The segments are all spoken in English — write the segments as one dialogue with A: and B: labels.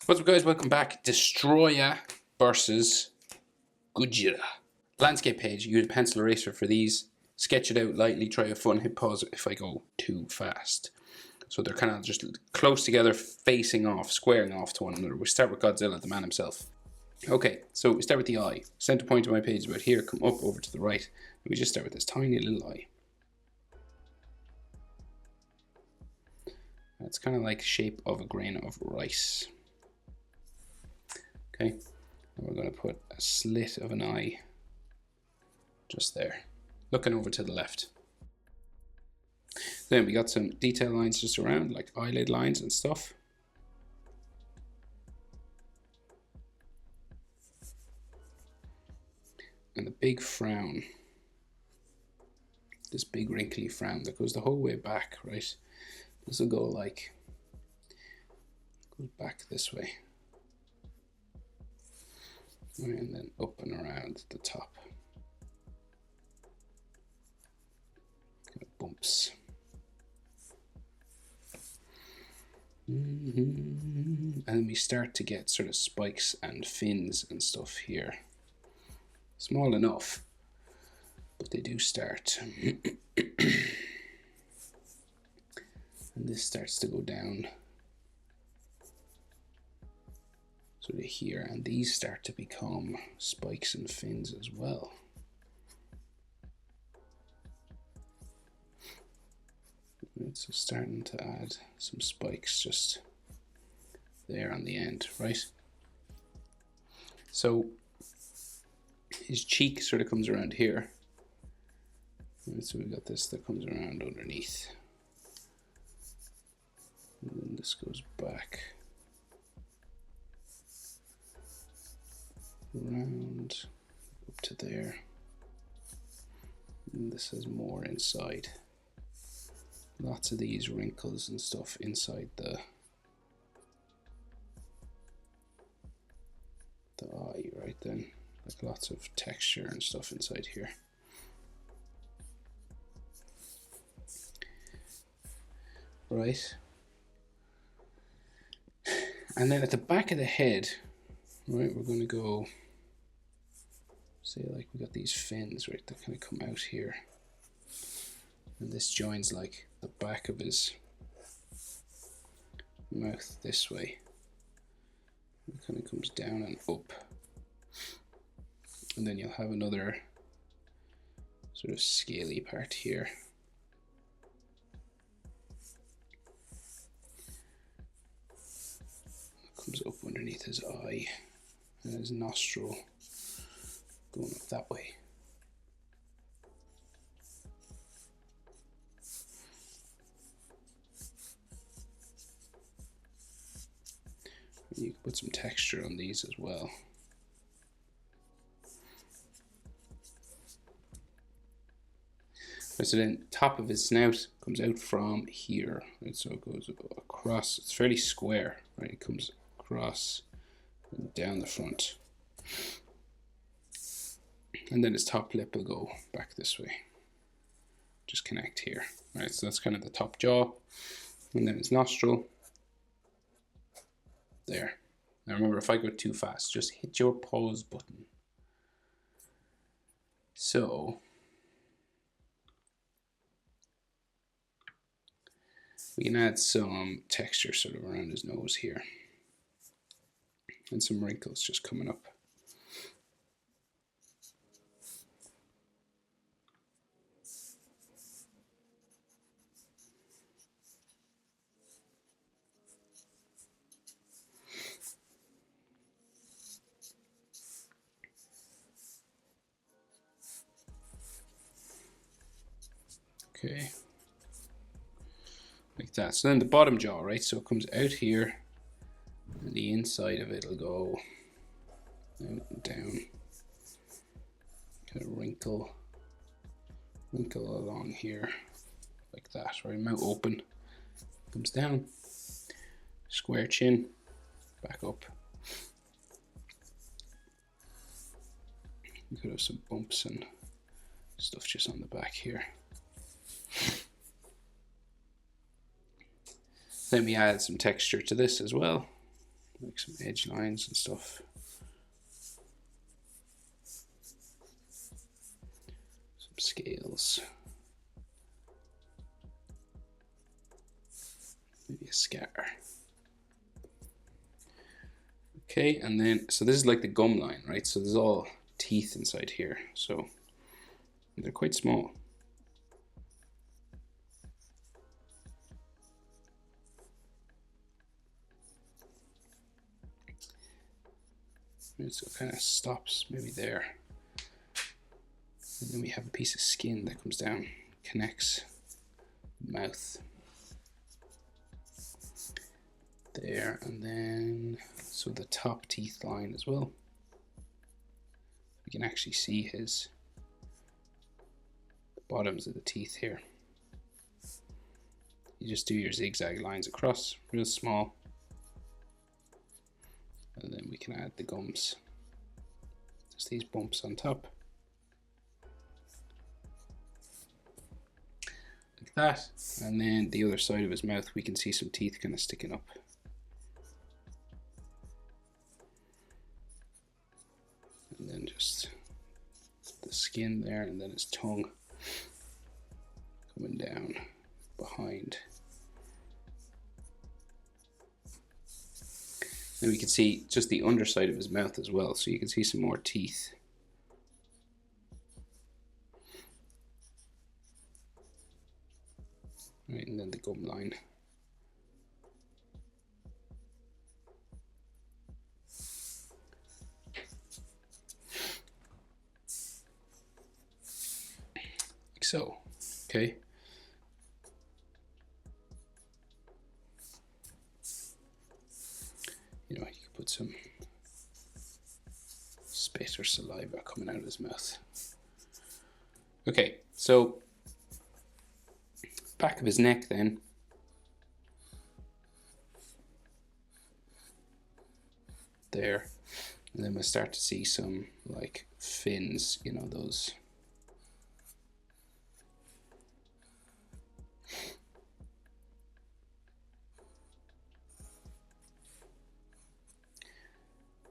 A: What's up, guys? Welcome back. Destoroya versus Godzilla. Landscape page. Use a pencil eraser for these. Sketch it out lightly. Try a fun. Hit pause if I go too fast. So they're kind of just close together, facing off, squaring off to one another. We start with Godzilla, the man himself. Okay, so we start with the eye. Center point of my page is about here. Come up over to the right. And we just start with this tiny little eye. It's kind of like the shape of a grain of rice. Okay, and we're going to put a slit of an eye just there, looking over to the left. Then we got some detail lines just around, like eyelid lines and stuff. And the big frown, this big wrinkly frown that goes the whole way back, right? This will go like, goes back this way. And then up and around the top. Kind of bumps. And then we start to get sort of spikes and fins and stuff here. Small enough, but they do start. And this starts to go down. Sort of here, and these start to become spikes and fins as well. Right, so starting to add some spikes just there on the end, right? So his cheek sort of comes around here. Right, so we've got this that comes around underneath. And then this goes back. Around up to there, and this has more inside. Lots of these wrinkles and stuff inside the eye, right? Then like lots of texture and stuff inside here. Right, and then at the back of the head, right, we're going to go, say like we got these fins, right, that kind of come out here. And this joins like the back of his mouth this way. It kind of comes down and up. And then you'll have another sort of scaly part here. Comes up underneath his eye. And his nostril going up that way. And you can put some texture on these as well. So then top of his snout comes out from here, right? So it goes across. It's fairly square, right? It comes across and down the front, and then his top lip will go back this way, just connect here. All right, so that's kind of the top jaw, and then his nostril there. Now remember, if I go too fast, just hit your pause button. So we can add some texture sort of around his nose here. And some wrinkles just coming up. Okay. Like that. So then the bottom jaw, right? So it comes out here. And the inside of it will go out and down, kind of wrinkle along here, like that, right? Mouth open, comes down, square chin, back up. You could have some bumps and stuff just on the back here. Then we add some texture to this as well. like some edge lines and stuff. Some scales. Maybe a scatter. Okay, and then, so this is like the gum line, right? So there's all teeth inside here, so they're quite small. So it kind of stops maybe there. And then we have a piece of skin that comes down, connects the mouth. There, and then, so the top teeth line as well. We can actually see his bottoms of the teeth here. You just do your zigzag lines across, real small. And then we can add the gums. Just these bumps on top. Like that. And then the other side of his mouth, we can see some teeth kind of sticking up. And then just the skin there, and then his tongue coming down behind. Then we can see just the underside of his mouth as well, so you can see some more teeth. Right, and then the gum line. Like so, okay. You know, you could put some spit or saliva coming out of his mouth. Okay, so back of his neck then. There. And then we'll start to see some like fins, you know, those.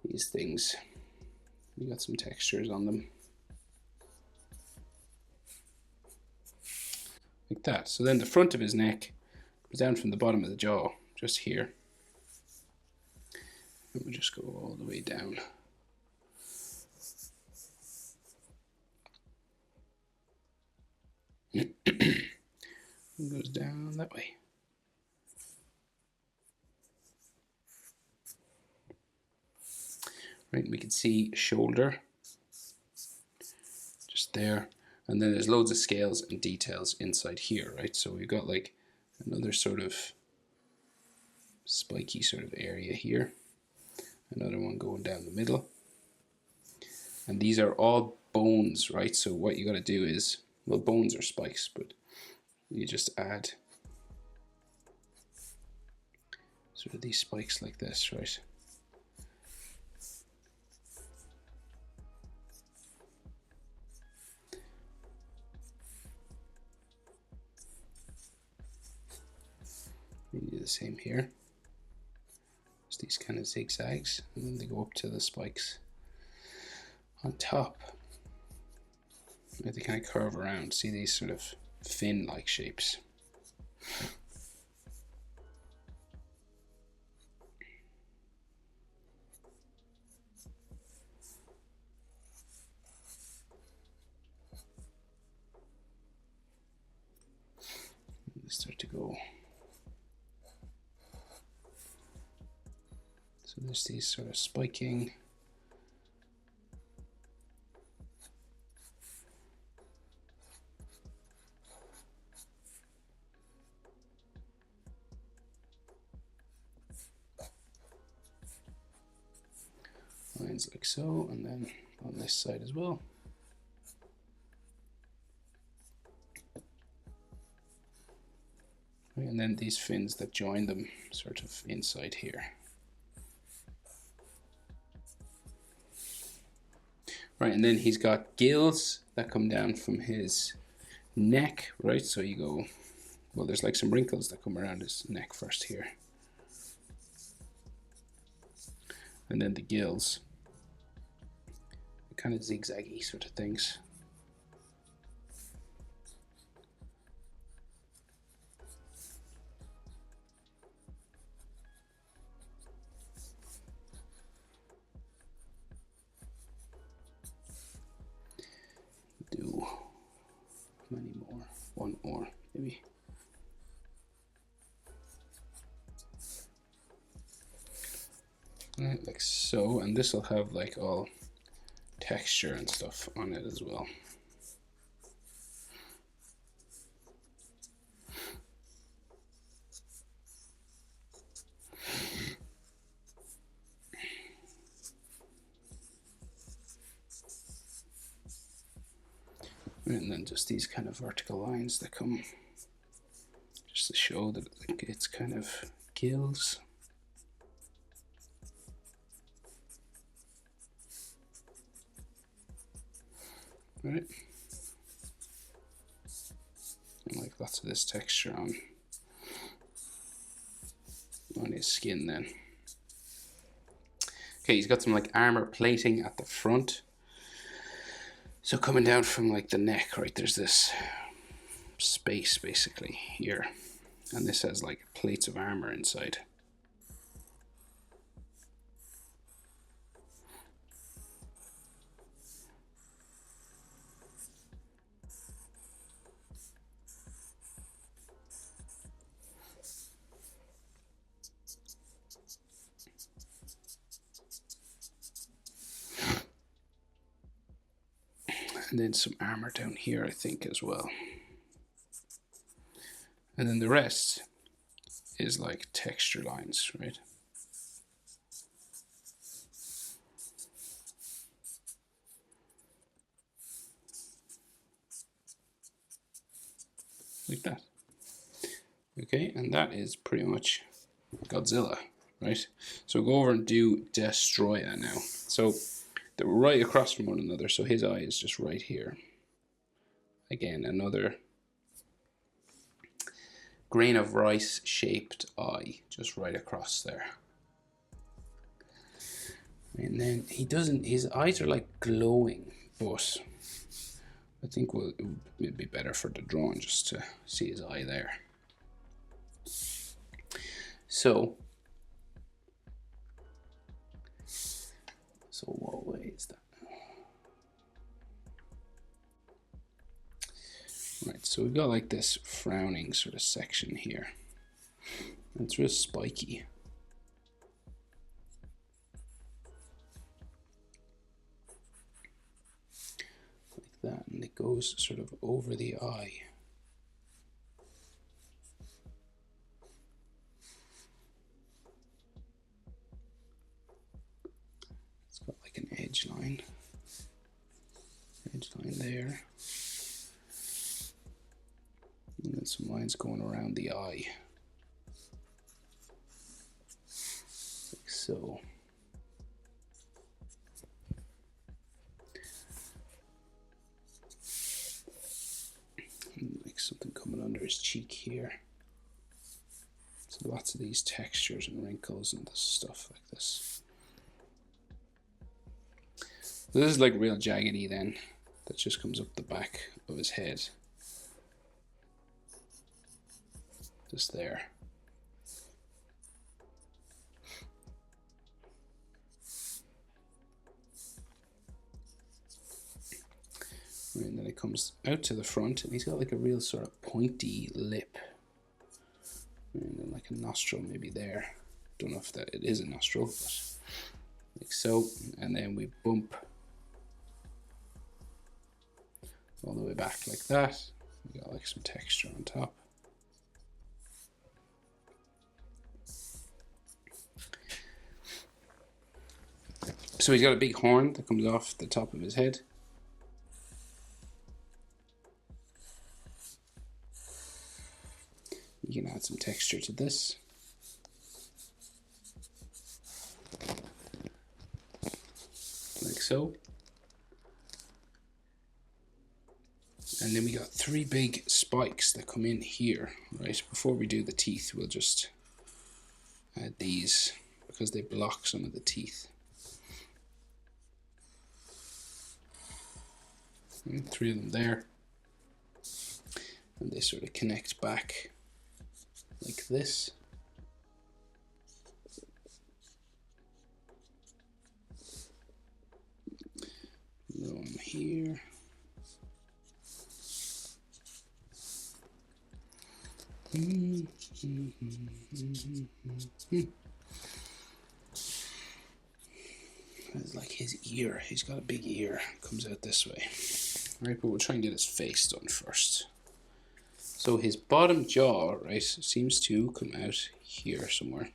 A: These things. We got some textures on them. Like that. So then the front of his neck goes down from the bottom of the jaw, just here. And we'll just go all the way down. It goes down that way. Right, we can see shoulder, just there. And then there's loads of scales and details inside here, right? So we've got like another sort of spiky sort of area here. Another one going down the middle. And these are all bones, right? So what you got to do is, well, bones are spikes, but you just add sort of these spikes like this, right? We do the same here. Just these kind of zigzags, and then they go up to the spikes on top. They kind of curve around. See these sort of fin-like shapes. They start to go. So there's these sort of spiking. Lines like so, and then on this side as well. Right, and then these fins that join them sort of inside here. Right, and then he's got gills that come down from his neck, right? So you go, well, there's like some wrinkles that come around his neck first here. And then the gills, kind of zigzaggy sort of things. Do many more, one more maybe. Right, like so, and this will have like all texture and stuff on it as well. And then just these kind of vertical lines that come just to show that it's kind of gills. Right. And like lots of this texture on his skin then. Okay, he's got some like armor plating at the front. So coming down from like the neck, right, there's this space basically here. And this has like plates of armor inside. And then some armor down here, I think, as well. And then the rest is like texture lines, right? Like that. Okay, and that is pretty much Godzilla, right? So go over and do Destoroya now. So they're right across from one another, so his eye is just right here. Again, another grain of rice shaped eye, just right across there. And then he doesn't, his eyes are like glowing, but I think it would be better for the drawing just to see his eye there. So what way is that? Right, so we've got like this frowning sort of section here. It's real spiky. Like that, and it goes sort of over the eye. It's got like an edge line there. And then some lines going around the eye. Like so. And like something coming under his cheek here. So lots of these textures and wrinkles and this stuff like this. So this is like real jaggedy then. That just comes up the back of his head. Just there. And then it comes out to the front, and he's got like a real sort of pointy lip. And then like a nostril maybe there. Don't know if that it is a nostril, but like so. And then we bump all the way back like that. We got like some texture on top. So he's got a big horn that comes off the top of his head. You can add some texture to this. Like so. And then we got 3 big spikes that come in here, right? Before we do the teeth, we'll just add these because they block some of the teeth. And 3 of them there. And they sort of connect back like this. Another one here. It's like his ear. He's got a big ear. Comes out this way. Right, but we'll try and get his face done first. So his bottom jaw, right, seems to come out here somewhere.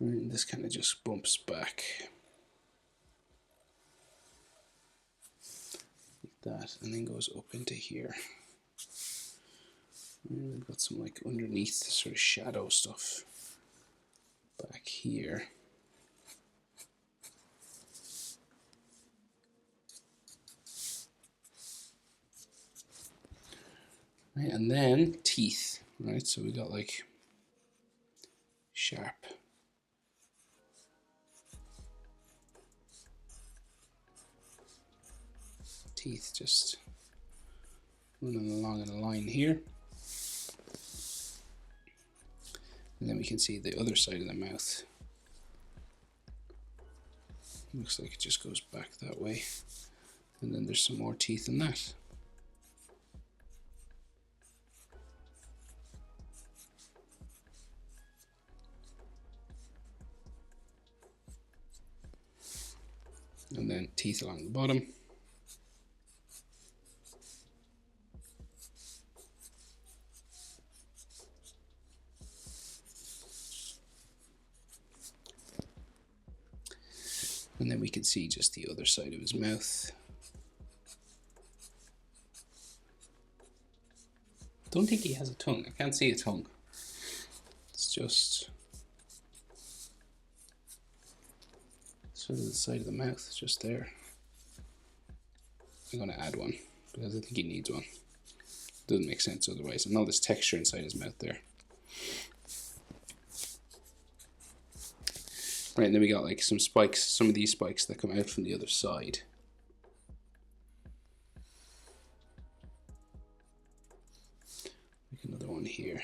A: And this kind of just bumps back like that, and then goes up into here. And we've got some like underneath sort of shadow stuff back here. Right, and then teeth, right? So we got like sharp teeth just running along in a line here. And then we can see the other side of the mouth. Looks like it just goes back that way. And then there's some more teeth in that. And then teeth along the bottom. And then we can see just the other side of his mouth. Don't think he has a tongue. I can't see a tongue. It's just sort of the side of the mouth, just there. I'm going to add one because I think he needs one. Doesn't make sense otherwise. And all this texture inside his mouth there. Right, and then we got like some spikes, some of these spikes that come out from the other side. Like another one here.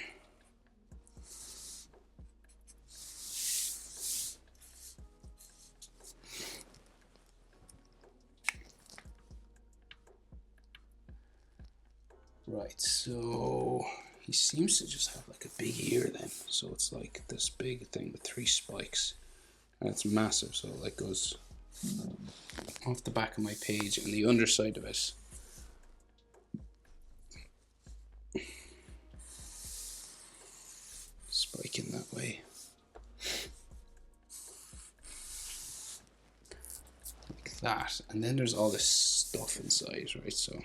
A: Right, so he seems to just have like a big ear then. So it's like this big thing with 3 spikes. And it's massive, so it like goes off the back of my page and the underside of it. Spike in that way. Like that. And then there's all this stuff inside, right? So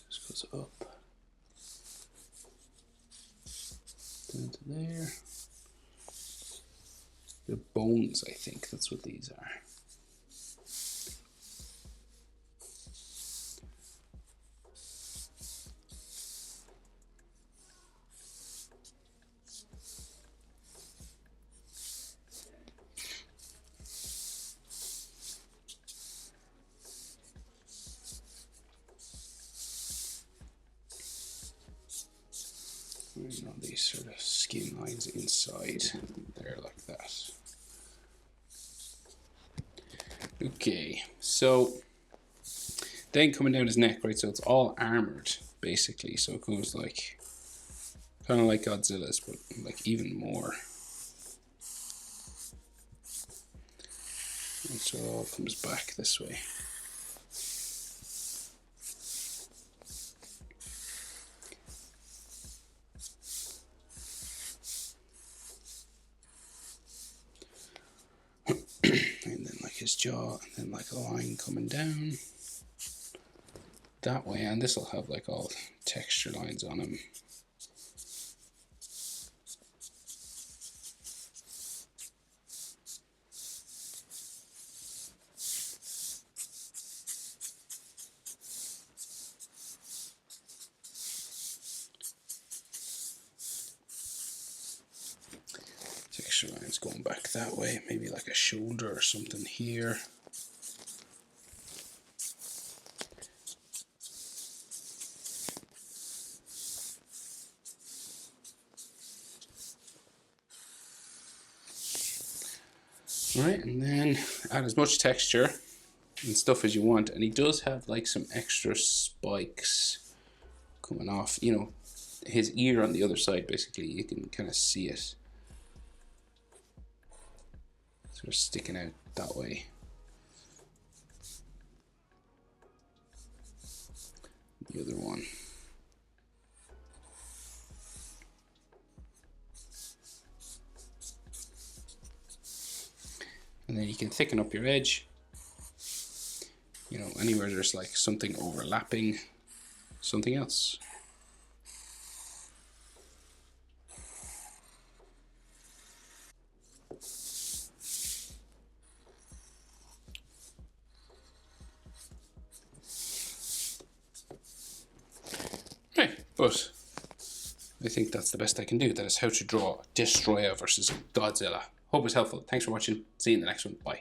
A: just goes up. Down to there. They're bones, I think. That's what these are. And all these sort of skin lines inside there like that. Okay, so then coming down his neck, right, so it's all armored basically, so it goes like kind of like Godzilla's, but like even more. And so it all comes back this way. And then like his jaw, and then like a line coming down that way, and this will have like all texture lines on him. extra lines going back that way, maybe like a shoulder or something here. Right, and then add as much texture and stuff as you want. And he does have like some extra spikes coming off, you know, his ear on the other side. Basically, you can kind of see it sort of sticking out that way. The other one. And then you can thicken up your edge, you know, anywhere there's like something overlapping something else. Right, but I think that's the best I can do. That is how to draw Destoroya versus Godzilla. Hope it's helpful. Thanks for watching. See you in the next one. Bye.